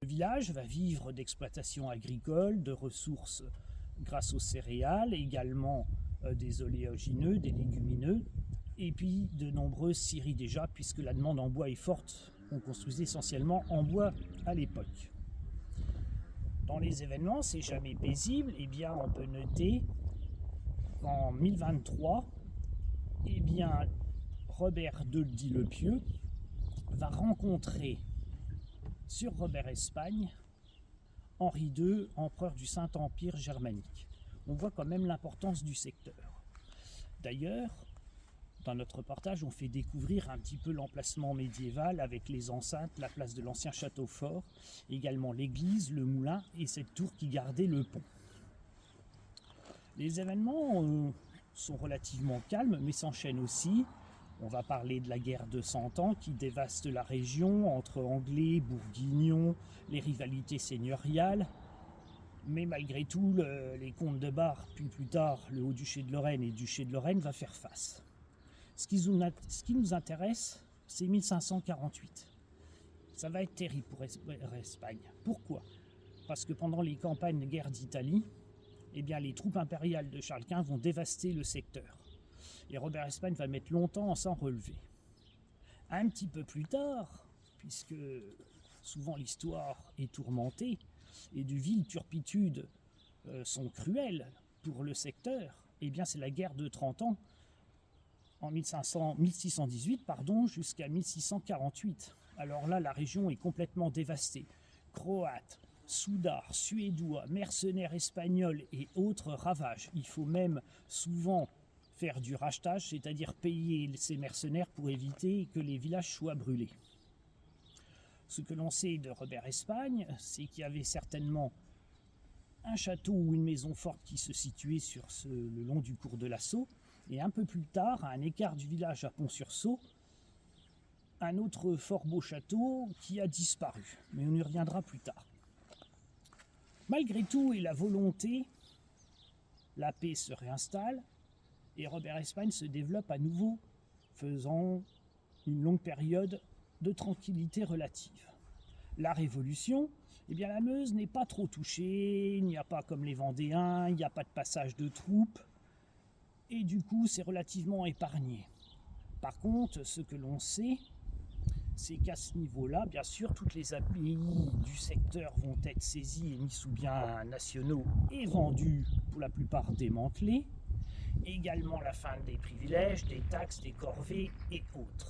Le village va vivre d'exploitation agricole, de ressources grâce aux céréales, également des oléagineux, des légumineux, et puis de nombreuses scieries déjà, puisque la demande en bois est forte. On construisait essentiellement en bois à l'époque. Dans les événements, c'est jamais paisible. Eh bien, on peut noter qu'en 1023, eh bien, Robert II dit le Pieux va rencontrer sur Robert Espagne Henri II, empereur du Saint-Empire germanique. On voit quand même l'importance du secteur. D'ailleurs, dans notre reportage, on fait découvrir un petit peu l'emplacement médiéval avec les enceintes, la place de l'ancien château fort, également l'église, le moulin et cette tour qui gardait le pont. Les événements sont relativement calmes, mais s'enchaînent aussi. On va parler de la guerre de 100 ans qui dévaste la région entre Anglais, Bourguignons, les rivalités seigneuriales. Mais malgré tout, les comtes de Bar, puis plus tard le Haut-Duché de Lorraine et le Duché de Lorraine va faire face. Ce qui nous intéresse, c'est 1548. Ça va être terrible pour Espagne. Pourquoi ? Parce que pendant les campagnes de guerre d'Italie, eh bien, les troupes impériales de Charles Quint vont dévaster le secteur. Et Robert Espagne va mettre longtemps à s'en relever. Un petit peu plus tard, puisque souvent l'histoire est tourmentée et de viles turpitudes sont cruelles pour le secteur, eh bien c'est la guerre de 30 ans en 1618 jusqu'à 1648. Alors là, la région est complètement dévastée. Croates, Soudards, Suédois, mercenaires espagnols et autres ravages. Il faut même souvent faire du rachetage, c'est-à-dire payer ces mercenaires pour éviter que les villages soient brûlés. Ce que l'on sait de Robert Espagne, c'est qu'il y avait certainement un château ou une maison forte qui se situait le long du cours de la Sceau, et un peu plus tard, à un écart du village à Pont-sur-Sceau, un autre fort beau château qui a disparu, mais on y reviendra plus tard. Malgré tout et la volonté, la paix se réinstalle et Robert Espagne se développe à nouveau, faisant une longue période de tranquillité relative. La Révolution, eh bien la Meuse n'est pas trop touchée, il n'y a pas comme les Vendéens, il n'y a pas de passage de troupes, et du coup c'est relativement épargné. Par contre, ce que l'on sait, c'est qu'à ce niveau-là, bien sûr, toutes les abbayes du secteur vont être saisies et mis sous biens nationaux et vendues, pour la plupart démantelées. Également la fin des privilèges, des taxes, des corvées et autres.